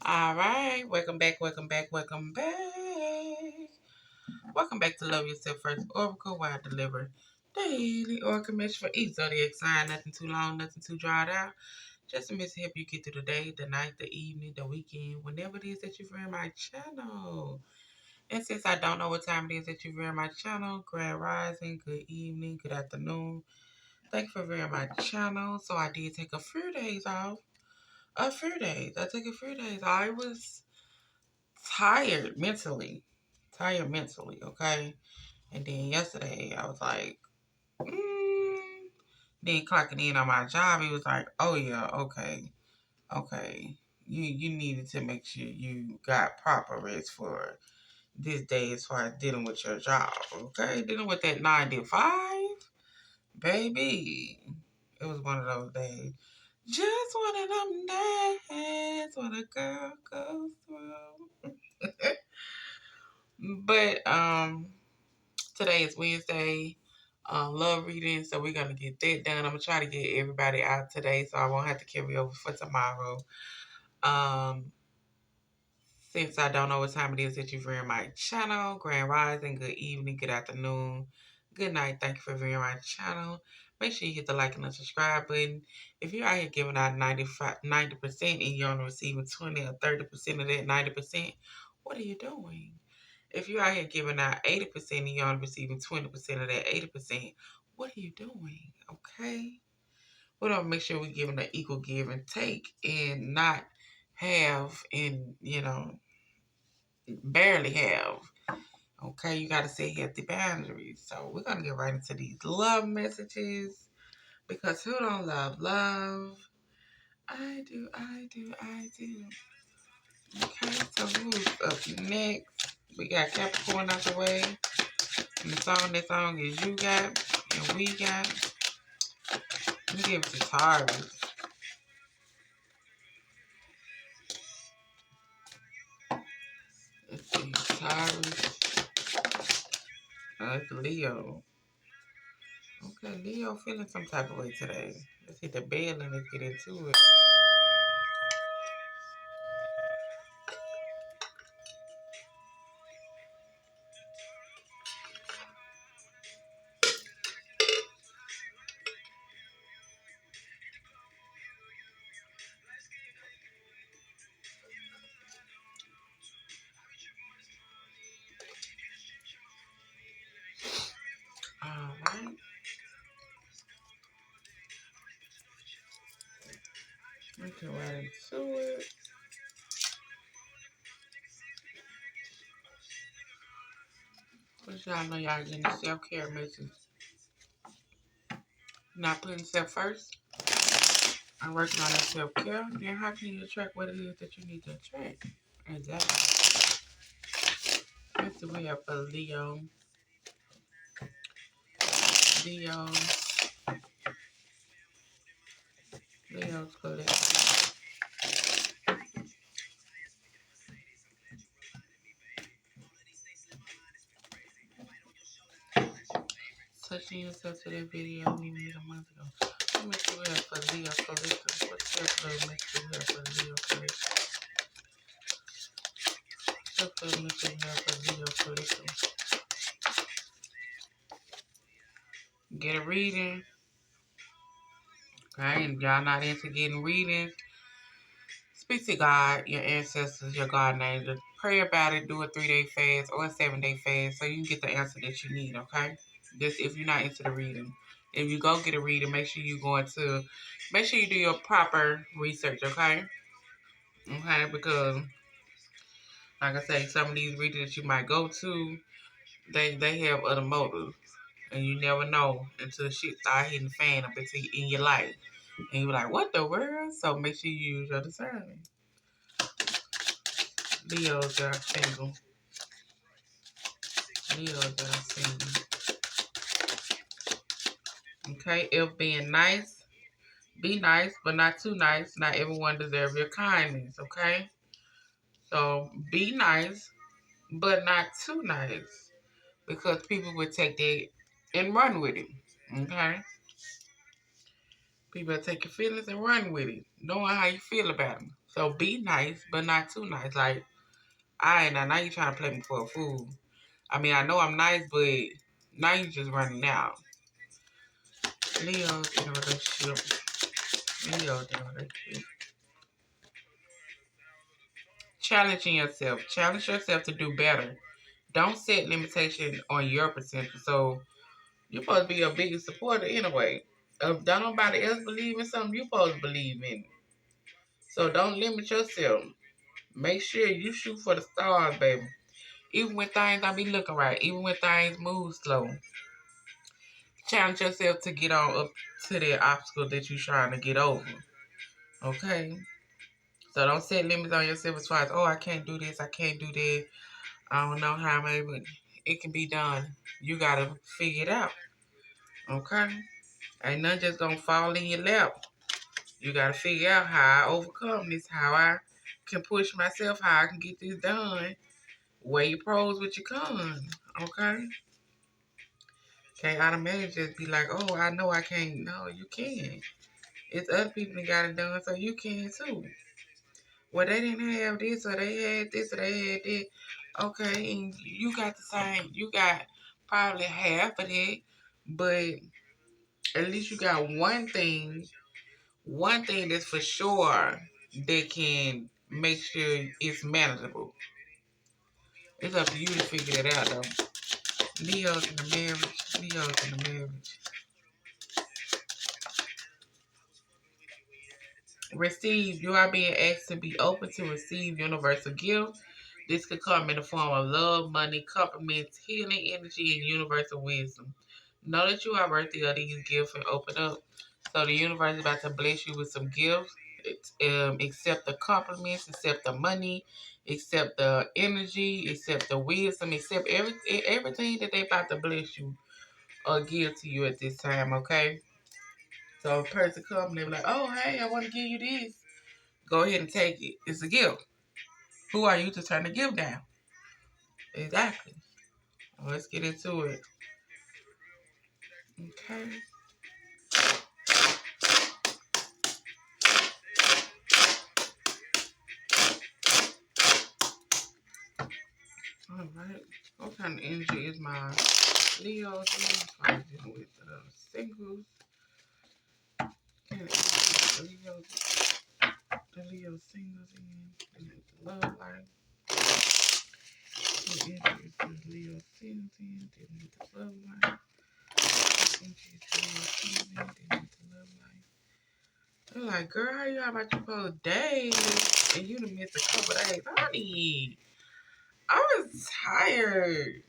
All right, welcome back, welcome back, welcome back. Welcome back to Love Yourself First Oracle, where I deliver daily oracle message for each zodiac sign. Nothing too long, nothing too drawn out. Just a message to help you get through the day, the night, the evening, the weekend, whenever it is that you're in my channel. And since I don't know what time it is that you're in my channel, grand rising, good evening, good afternoon. Thank you for viewing my channel. So I did take a few days off. A few days. I took a few days. I was tired mentally. Tired mentally, okay? And then yesterday, I was like, then clocking in on my job, he was like, oh yeah, okay. You needed to make sure you got proper rest for this day as far as dealing with your job, okay? Dealing with that 9 to 5, baby. It was one of those days. Just one of them days when a girl goes through. But today is Wednesday, love reading, so we're gonna get that done. I'm gonna try to get everybody out today, so I won't have to carry over for tomorrow. Um, since I don't know what time it is that you're viewing my channel, grand rising, good evening, good afternoon, good night. Thank you for viewing my channel. Make sure you hit the like and the subscribe button. If you're out here giving out 90% and you're only receiving 20 or 30% of that 90%, what are you doing? If you're out here giving out 80% and you're only receiving 20% of that 80%, what are you doing? Okay? We don't make sure we're giving an equal give and take and not have and, barely have. Okay? You got to set healthy boundaries. So we're going to get right into these love messages because who don't love love? I do, I do, I do. Okay, so who's up next? We got Capricorn out the way. And that song is You Got and We Got. Let me give it to Taurus. Let's see, Taurus. It's Leo. Okay, Leo feeling some type of way today. Let's hit the bell and let's get into it. Alright. Let's get right into it. But y'all know y'all getting the self-care message. Not putting self first. I'm working on that self-care. Then how can you attract what it is that you need to attract? Exactly. Let's see what we have for Leo. Leo. Leo's collective. Touching yourself to that video we made a month ago. Let me see what we have for Leo collective. What's self-love message we have for Leo collective? Self-love message we have for Leo collective. Get a reading. Okay, and y'all not into getting readings. Speak to God, your ancestors, your guardian angel. Pray about it. Do a 3-day fast or a 7-day fast so you can get the answer that you need, okay? Just if you're not into the reading. If you go get a reading, make sure you do your proper research, okay? Okay, because like I say, some of these readings that you might go to, they have other motives. And you never know until shit start hitting the fan up in your life. And you're like, what the world? So make sure you use your discernment. Leo's are single. Leo's are single. Okay, if being nice, be nice, but not too nice. Not everyone deserves your kindness, okay? So be nice, but not too nice. Because people would take that and run with it. Okay? People take your feelings and run with it, knowing how you feel about them. So be nice, but not too nice. Like, I ain't now you trying to play me for a fool. I mean, I know I'm nice, but now you just running out. Leo's in a relationship. Leo's in a relationship. Challenging yourself. Challenge yourself to do better. Don't set limitations on your potential. So you're supposed to be your biggest supporter anyway. If don't nobody else believe in something, you're supposed to believe in it. So don't limit yourself. Make sure you shoot for the stars, baby. Even when things don't be looking right, even when things move slow, challenge yourself to get on up to that obstacle that you're trying to get over. Okay? So don't set limits on yourself as far as, oh, I can't do this, I can't do that. I don't know how maybe it can be done. You gotta figure it out. Okay? Ain't nothing just gonna fall in your lap. You gotta figure out how I overcome this, how I can push myself, how I can get this done. Weigh your pros with your cons. Okay? Can't automatically just be like, oh, I know I can't. No, you can. It's other people that got it done, so you can too. Well, they didn't have this, or they had this, or they had that. Okay, and you got the same. You got probably half of that, but at least you got one thing that's for sure that can make sure it's manageable. It's up to you to figure it out, though. Leo's in the marriage. Leo's in the marriage. Receive. You are being asked to be open to receive universal gifts. This could come in the form of love, money, compliments, healing energy, and universal wisdom. Know that you are worthy of these gifts and open up. So the universe is about to bless you with some gifts. Accept the compliments, accept the money, accept the energy, accept the wisdom, accept everything that they about to bless you or give to you at this time, okay? So a person come and they be like, oh, hey, I want to give you this. Go ahead and take it. It's a gift. Who are you to turn the gift down? Exactly. Well, let's get into it. Okay. All right. What kind of energy is my Leo? I'm dealing with singles. The Leo, the Leo singles in the love life. What energy is the Leo singles in dealing with the love life? What energy is the Leo singles in dealing with the love life? They're like, girl, how you out about your post days and you done missed a couple days? Honey, I was tired.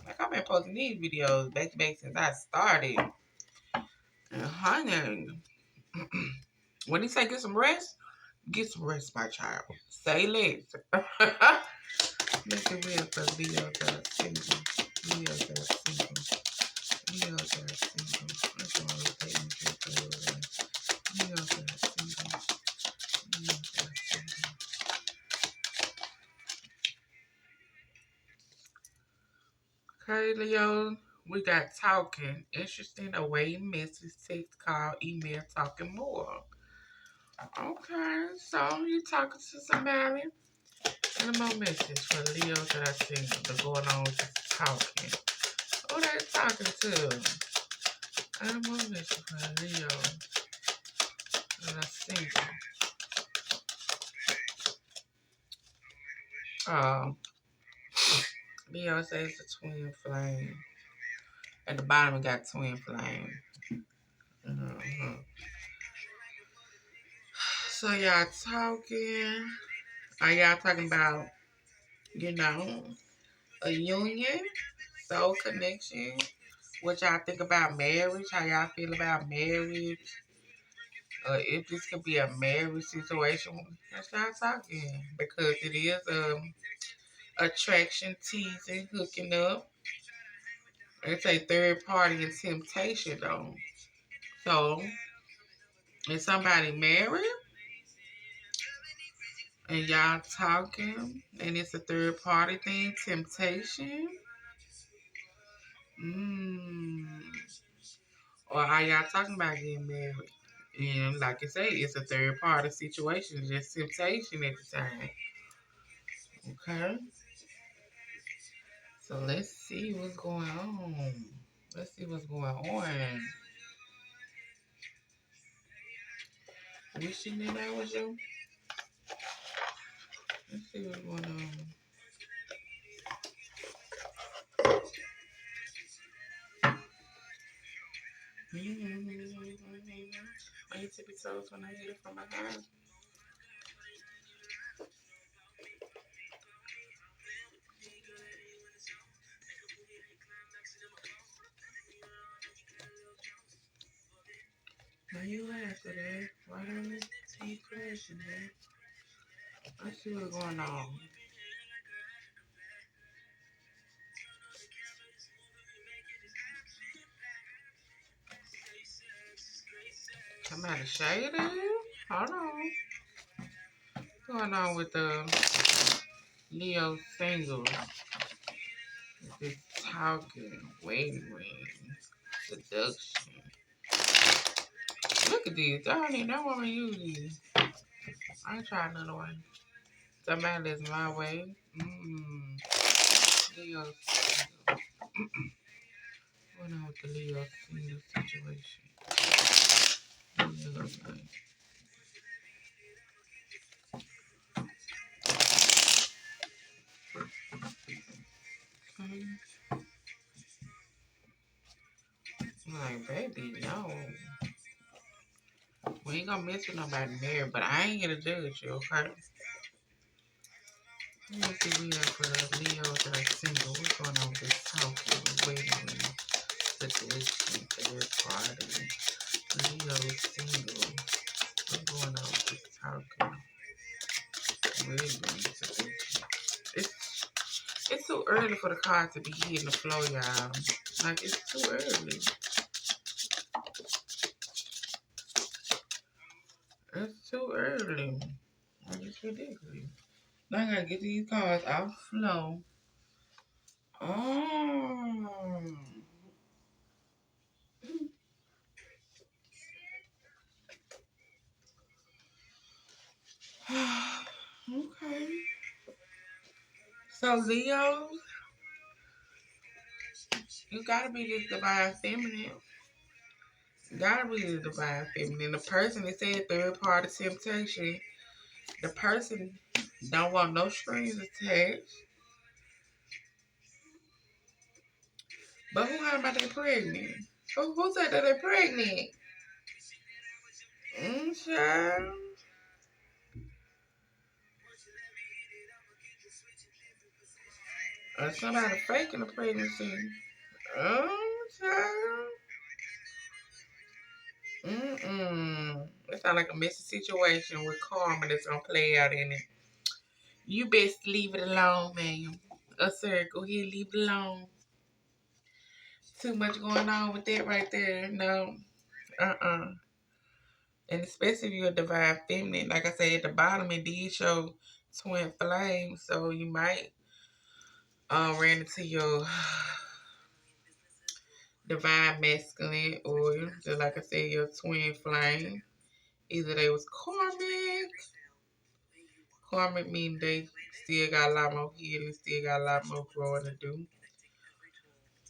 Like, I've been posting these videos back to back since I started. And honey, when he say get some rest, my child. Say less. Make it real for Leos that are single. Leos that are single. Leos that are single. That's why we pay energy for Leos that are single. Leos that are single. Okay, Leo, we got talking. Interesting, awaiting message, text, call, email, talking more. Okay, so you talking to somebody? And more message for Leos that I single. They're going on with this talking. Who they talking to? And more message for Leo that I single. Leo says the twin flame. At the bottom, we got twin flame. Uh-huh. So y'all talking? Are y'all talking about, you know, a union, soul connection? What y'all think about marriage? How y'all feel about marriage? If this could be a marriage situation, let's start talking because it is attraction, teasing, hooking up. It's a third party and temptation though. So, is somebody married and y'all talking and it's a third party thing, temptation? Mm. Or are y'all talking about getting married? And like I say, it's a third party situation, just temptation at the time. Okay. So let's see what's going on. Let's see what's going on. Wishing that I was you. Let's see what's going on. I need to be told when I hit it from behind. Now you after that. Why don't you keep crashing that? Let's see what's going on. Somebody shaded? Hold on. What's going on with the Leo singles? This talking, waiting, seduction. Look at these. I don't even know what to use these. I ain't trying another one. Somebody that's my way. Leo single. What's on with the Leo single situation? Leo thing. Like, baby, no. We ain't gonna mess with nobody there, but I ain't gonna judge you, okay? Let me see what we have for the Leos that are single. What's going on with this talking, waiting, seduction, third party? Leo single. What's going on with this talking, waiting, seduction? It's too early for the card to be hitting the flow, y'all. Like, it's too early. It's too early. Like, it's ridiculous. Now I gotta get these cards off flow. Oh. Okay. So Leo, you gotta be this divine feminine. Gotta be the divine feminine. The person that said third party temptation, the person don't want no strings attached. But who heard about they pregnant? Who said that they're pregnant? Child. Or somebody faking a pregnancy. Child. It sounds like a messy situation with karma that's gonna play out in it. You best leave it alone, man. Sir, go ahead, leave it alone. Too much going on with that right there. No. And especially if you're a divine feminine. Like I said, at the bottom it did show twin flames. So you might ran into your divine masculine or just like I said, your twin flame. Either they was karmic. Karmic meaning they still got a lot more healing, still got a lot more growing to do.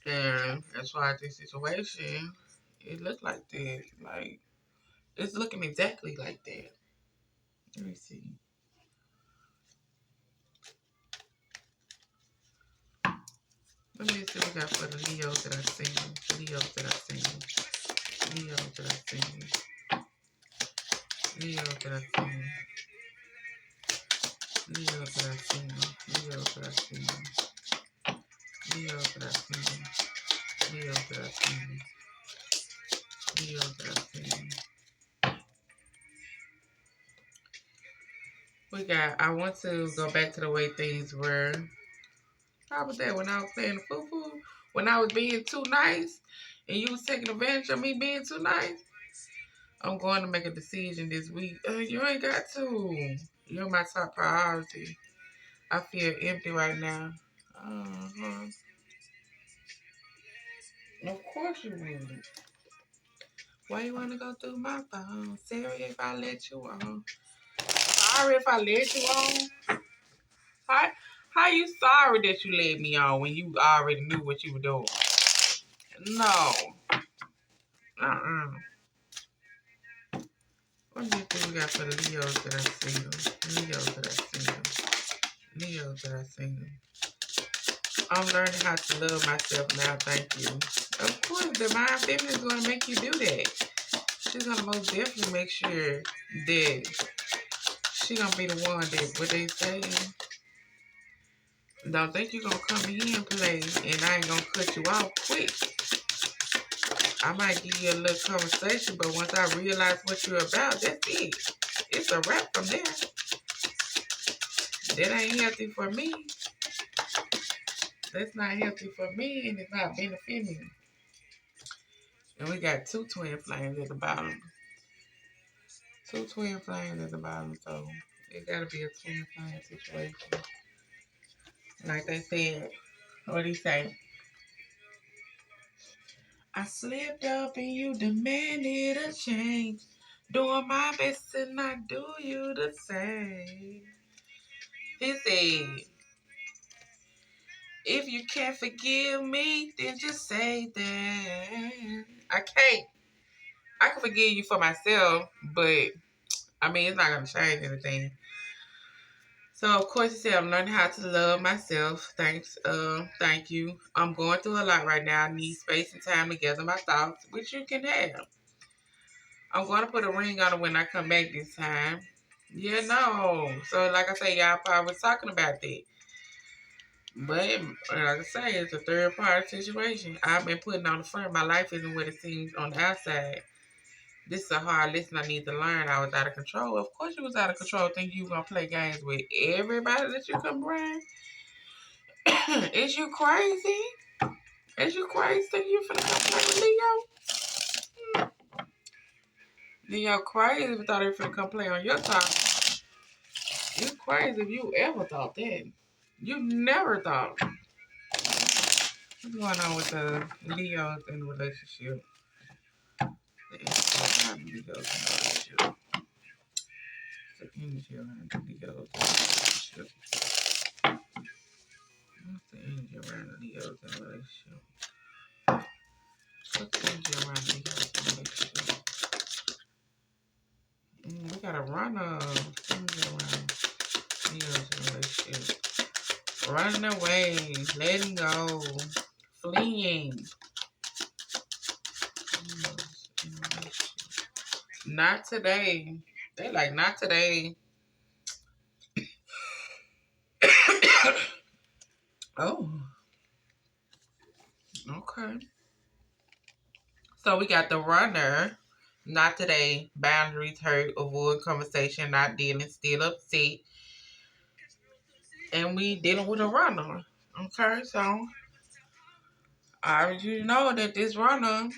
And as far as this situation, it looked like that. Like, it's looking exactly like that. Let me see. Let me see what we got for the Leos that I seen. Leos that I seen. Leos that I seen. Leos that I seen. Leos that I seen. Leos that I seen. Leos that I seen. Leos that I seen. Leos that I seen. We got, I want to go back to the way things were. How was that when I was playing the foo-foo? When I was being too nice and you was taking advantage of me being too nice? I'm going to make a decision this week. You ain't got to. You're my top priority. I feel empty right now. Uh-huh. Of course you would. Why you wanna go through my phone? Sorry if I let you on. Sorry if I let you on. How you sorry that you let me on when you already knew what you were doing? No. What do you think we got for the Leos that I see? Leos that I see. Leos that I see. I'm learning how to love myself now, thank you. Of course, Divine Feminine is going to make you do that. She's going to most definitely make sure that she going to be the one that, what they say, don't think you're going to come in here and play and I ain't going to cut you off quick. I might give you a little conversation, but once I realize what you're about, that's it. It's a wrap from there. That ain't healthy for me. That's not healthy for me, and it's not benefiting me. And we got two twin flames at the bottom. Two twin flames at the bottom, so it gotta be a twin flame situation. Like they said, what do you say? I slipped up and you demanded a change. Doing my best and I do you the same. He said, if you can't forgive me, then just say that. I can't. I can forgive you for myself, but I mean, it's not going to change anything. So, of course, he said, I'm learning how to love myself. Thank you. I'm going through a lot right now. I need space and time to gather my thoughts, which you can have. I'm going to put a ring on it when I come back this time. Yeah, no. So, like I say, y'all probably was talking about that. But, like I say, it's a third party situation. I've been putting on the front. My life isn't what it seems on the outside. This is a hard lesson I need to learn. I was out of control. Of course you was out of control thinking you were going to play games with everybody that you come around. Is you crazy? Is you crazy thinking you finna come play with Leo? Leo crazy if you thought he was finna come play on your top. You crazy if you ever thought that. You never thought. What's going on with the Leos in the relationship? The Leos in the relationship. The energy around the Leos in the relationship. What's the energy around the Leos in the relationship? What's the energy around the Leos in the relationship? We got a runner. Energy around Leos in the relationship. Running away, letting go, fleeing. Not today. They like, not today. Oh, okay. So we got the runner. Not today. Boundaries hurt. Avoid conversation. Not dealing. Still upset. And we dealing with a runner. Okay, so I already know that this runner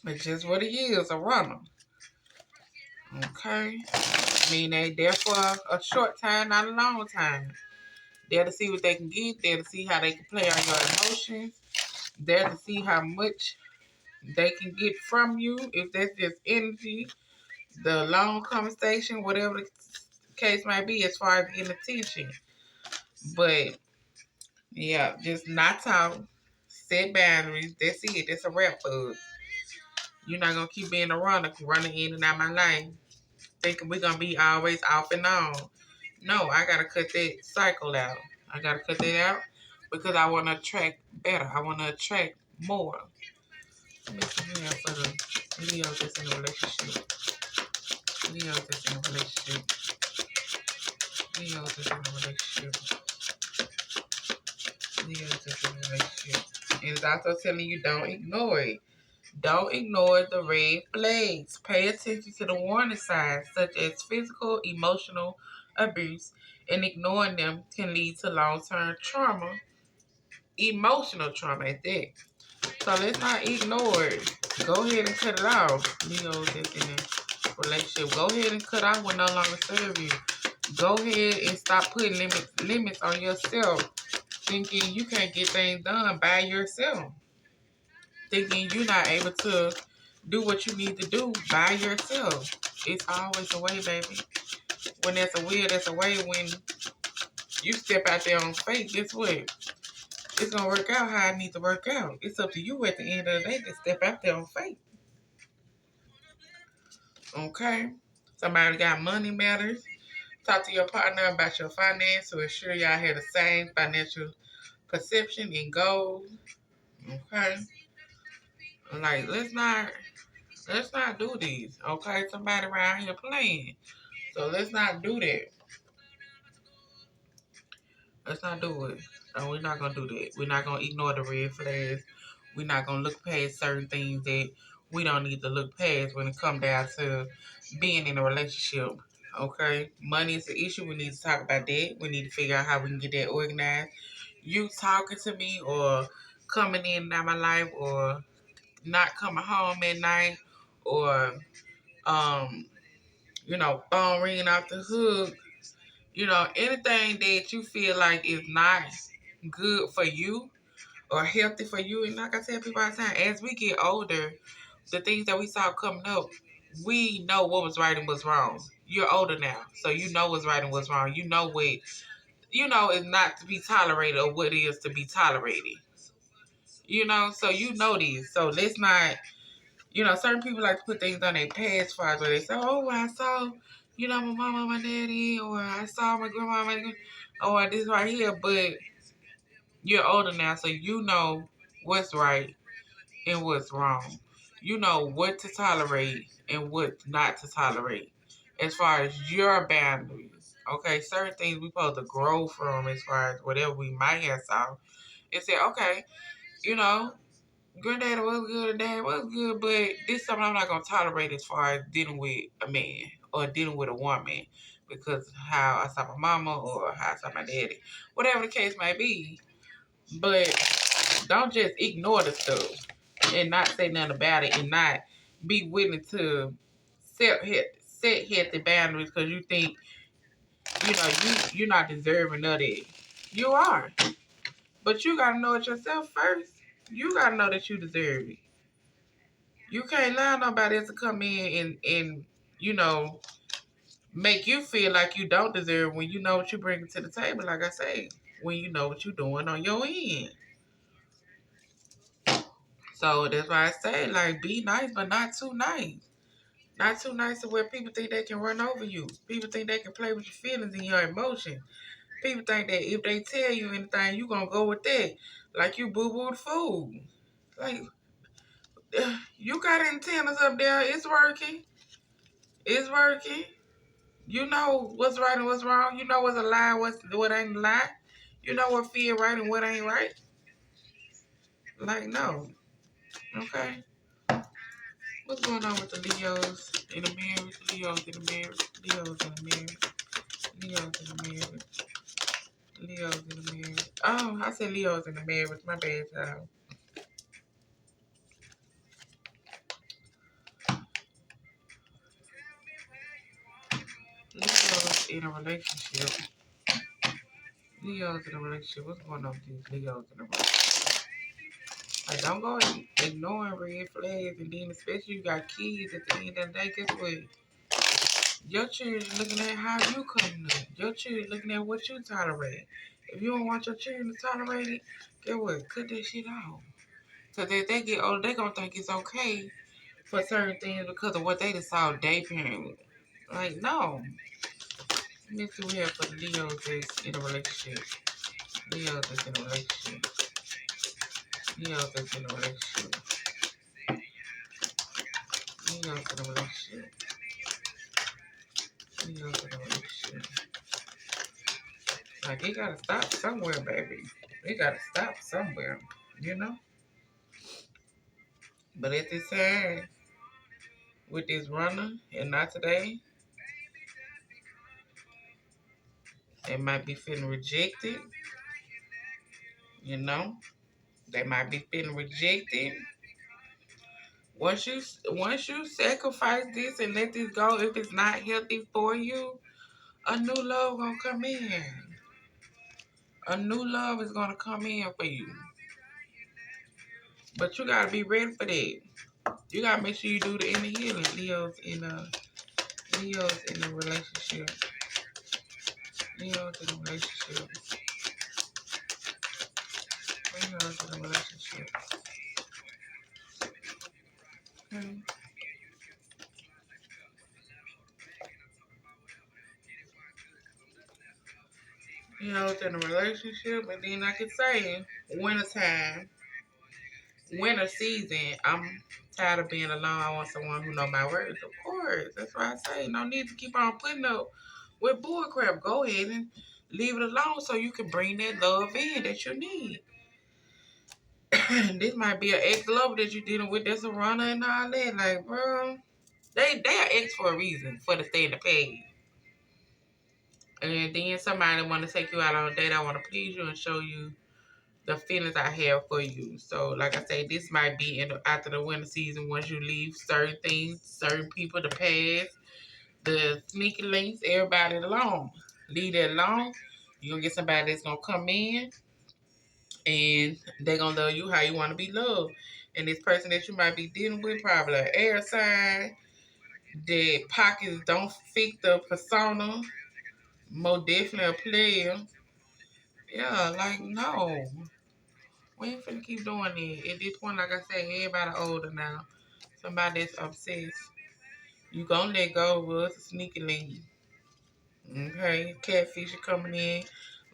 is just what it is, a runner. Okay. I mean, they there for a short time, not a long time. There to see what they can get. There to see how they can play on your emotions. There to see how much they can get from you. If that's just energy, the long conversation, whatever the case might be, as far as getting attention. But yeah, just not talk. Set boundaries. That's it. That's a wrap for us. You're not gonna keep being a runner, running in and out of my life, thinking we're gonna be always off and on. No, I gotta cut that cycle out. I gotta cut that out because I want to attract better. I want to attract more. Let me see here for the Leo that's in a relationship. Leo that's in a relationship. Leo that's in a relationship. Leo that's in a relationship. And it's also telling you don't ignore it. Don't ignore the red flags. Pay attention to the warning signs such as physical, emotional abuse, and ignoring them can lead to long-term trauma, emotional trauma at that. So let's not ignore it. Go ahead and cut it off. Leo's that's in a relationship. Go ahead and cut off what no longer serve you. Go ahead and stop putting limits on yourself, thinking you can't get things done by yourself. Thinking you're not able to do what you need to do by yourself. It's always a way, baby. When there's a will, there's a way. When you step out there on faith, guess what? It's going to work out how it needs to work out. It's up to you at the end of the day to step out there on faith. Okay? Somebody got money matters. Talk to your partner about your finance to ensure y'all have the same financial perception and goals. Okay? Like, let's not do these. Okay? Somebody around here playing. So let's not do that. Let's not do it. No, we're not gonna do that. We're not gonna ignore the red flags. We're not gonna look past certain things that we don't need to look past when it comes down to being in a relationship. Okay, money is the issue. We need to talk about that. We need to figure out how we can get that organized. You talking to me or coming in and out my life or not coming home at night or um phone ringing off the hook, anything that you feel like is not good for you or healthy for you. And like I tell people all the time, as we get older, the things that we saw coming up, we know what was right and what's wrong. You're older now, so you know what's right and what's wrong. You know what is not to be tolerated or what is to be tolerated. So you know these. So let's not. Certain people like to put things on their past files where they say, "Oh, I saw, my mama, my daddy, or I saw my grandma, or this right here." But you're older now, so you know what's right and what's wrong. You know what to tolerate and what not to tolerate as far as your boundaries. Okay, certain things we supposed to grow from as far as whatever we might have saw and say, okay, you know, granddad was good and dad was good, but this is something I'm not gonna tolerate as far as dealing with a man or dealing with a woman because how I saw my mama or how I saw my daddy. Whatever the case may be. But don't just ignore the stuff and not say nothing about it and not be willing to set healthy boundaries because you think, you're not deserving of it. You are. But you gotta know it yourself first. You gotta know that you deserve it. You can't allow nobody else to come in and make you feel like you don't deserve when you know what you bring to the table, like I say, when you know what you're doing on your end. So that's why I say, like, be nice, but not too nice. Not too nice to where people think they can run over you. People think they can play with your feelings and your emotions. People think that if they tell you anything, you going to go with that. Like you boo-booed fool. Like, you got antennas up there. It's working. It's working. You know what's right and what's wrong. You know what's a lie, what ain't a lie. You know what feel right and what ain't right. Like, no. Okay? What's going on with the Leos in the marriage? Leos in the marriage. Leos in the marriage. Leos in the marriage. Leos in the marriage. Oh, I said Leos in the marriage. My bad, child. Leos in a relationship. Leos in a relationship. What's going on with these Leos in a relationship? Like, don't go ignoring red flags, and then especially you got kids at the end of the day. Guess what? Your children looking at how you come up. Your children looking at what you tolerate. If you don't want your children to tolerate it, get what? Cut that shit off. Because if they get older, they going to think it's okay for certain things because of what they just saw day parent. Like, no. Let's see what we have for the Leos that's in a relationship. Leos that's in a relationship. Leos that's in a relationship. Leos in a relationship. Leos in a relationship. Like, it gotta stop somewhere, baby. It gotta stop somewhere, you know? But at this time, with this runner, and not today, they might be feeling rejected, you know? They might be feeling rejected. Once you sacrifice this and let this go, if it's not healthy for you, a new love gonna come in. A new love is gonna come in for you. But you gotta be ready for that. You gotta make sure you do the inner healing. Leo's in a relationship. Leo's in a relationship. Leo's in a relationship. Okay. Leo's in a relationship, and then I can say wintertime, winter season. I'm tired of being alone. I want someone who know my words. Of course, that's why I say no need to keep on putting up with bullcrap. Go ahead and leave it alone so you can bring that love in that you need. This might be an ex-lover that you're dealing with that's a runner and all that. Like, bro, they are ex for a reason, for the stay in the past. And then somebody want to take you out on a date. I want to please you and show you the feelings I have for you. So, like I say, this might be after the winter season once you leave certain things, certain people, the past, the sneaky links, everybody alone. Leave that alone. You're going to get somebody that's going to come in and they're going to love you how you want to be loved. And this person that you might be dealing with, probably an air sign, their pockets don't fit the persona, more definitely a player. Yeah, like, no. We ain't finna keep doing it. At this point, like I said, everybody older now. Somebody that's obsessed. You gonna let go of us, sneaky link. Okay? Catfish are coming in,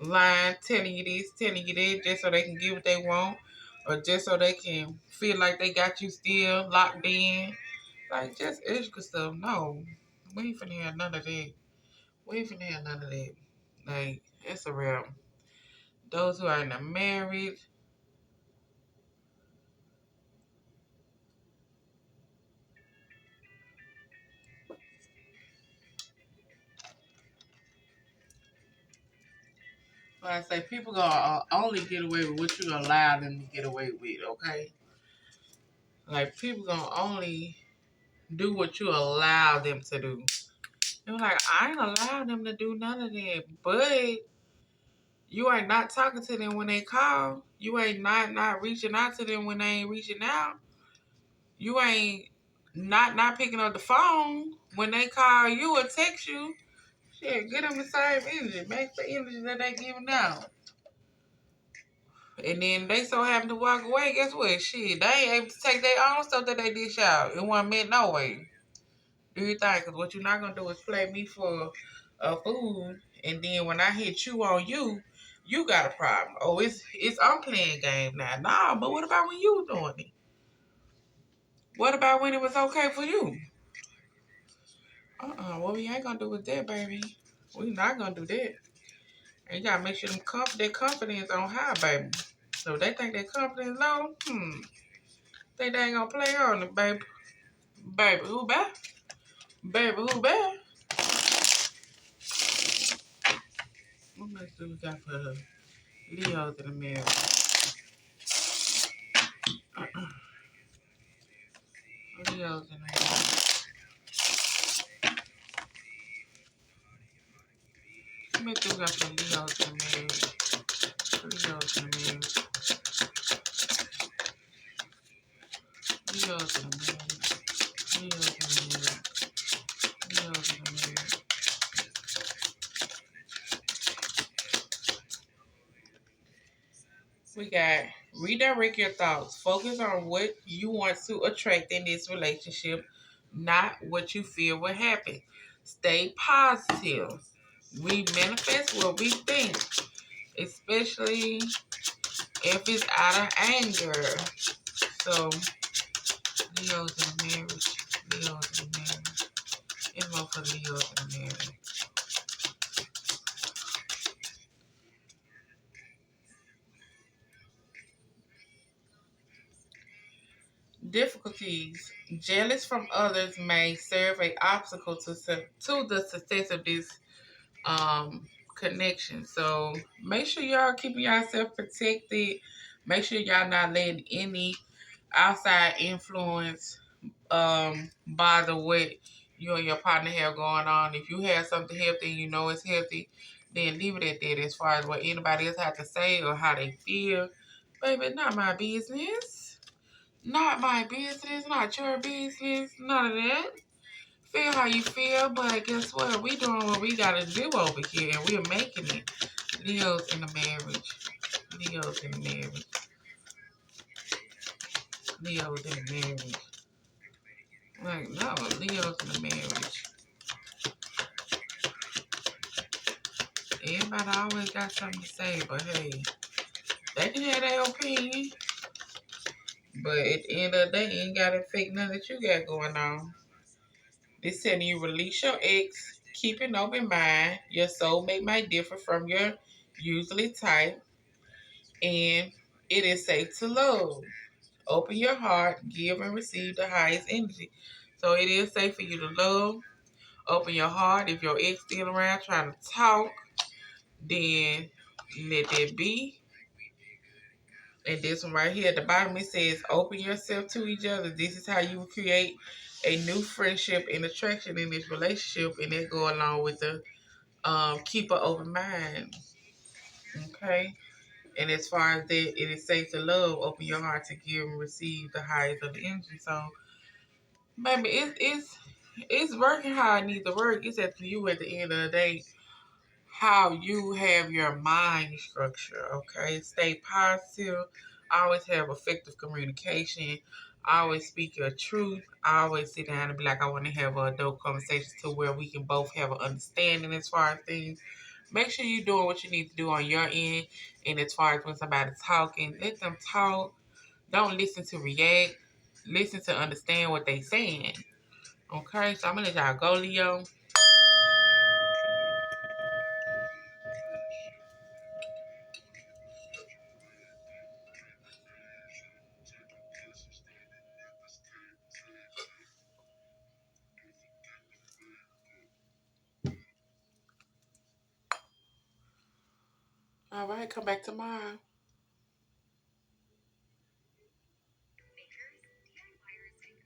lying, telling you this, telling you that, just so they can get what they want. Or just so they can feel like they got you still locked in. Like, just extra stuff. No. We ain't finna have none of that. We ain't finna have none of that. Like, it's a real. Those who are in a marriage, like I say, people gonna only get away with what you gonna allow them to get away with, okay? Like, people gonna only do what you allow them to do. They're like, I ain't allow them to do none of that, but you ain't not talking to them when they call. You ain't not reaching out to them when they ain't reaching out. You ain't not picking up the phone when they call you or text you. Shit, get them the same energy. Match the energy that they giving out. And then they so happen to walk away, guess what? Shit, they ain't able to take their own stuff that they dish out. It wasn't meant no way. Do you think? Because what you're not going to do is play me for food. And then when I hit you on you, you got a problem. Oh, it's I'm playing game now. Nah, but what about when you was doing it? What about when it was okay for you? What we ain't going to do with that, baby. We not going to do that. And you got to make sure their confidence on high, baby. So if they think their confidence low, think they ain't gonna play on it, baby. Baby, who bad? Baby, who bad? What much do we got for the Leos in America? Leos in America. What much do we got for Leos in America? Leos in America. Leos in America. Leos in America. Leos in America. We got redirect your thoughts. Focus on what you want to attract in this relationship, not what you feel will happen. Stay positive. We manifest what we think, especially if it's out of anger. So, Leo's in a marriage. Leo's in a marriage. It's more for Leo's in a marriage. Difficulties. Jealous from others may serve an obstacle to the success of this connection. So make sure y'all keeping yourself protected. Make sure y'all not letting any outside influence bother what you and your partner have going on. If you have something healthy and you know it's healthy, then leave it at that. As far as what anybody else have to say or how they feel, baby, not my business. Not my business, not your business, none of that. Feel how you feel, but guess what? We doing what we gotta do over here, and we're making it. Leo's in the marriage. Leo's in the marriage. Leo's in the marriage. Like, no, Leo's in the marriage. Everybody always got something to say, but hey, they can have their opinion. But at the end of the day, you ain't gotta fake nothing that you got going on. It's telling you release your ex, keep an open mind. Your soulmate might differ from your usually type, and it is safe to love. Open your heart, give and receive the highest energy. So it is safe for you to love. Open your heart. If your ex still around trying to talk, then let that be. And this one right here at the bottom, it says, open yourself to each other. This is how you will create a new friendship and attraction in this relationship. And that go along with the keep an open mind. Okay? And as far as that, it is safe to love. Open your heart to give and receive the highest of the energy. So, baby, it's working how it needs to work. It's up to you at the end of the day how you have your mind structure, okay? Stay positive. Always have effective communication. Always speak your truth. I always sit down and be like, I want to have a adult conversation to where we can both have an understanding as far as things. Make sure you're doing what you need to do on your end. And as far as when somebody's talking, let them talk. Don't listen to react. Listen to understand what they saying. Okay, so I'm gonna let y'all go, Leo. All right, come back tomorrow.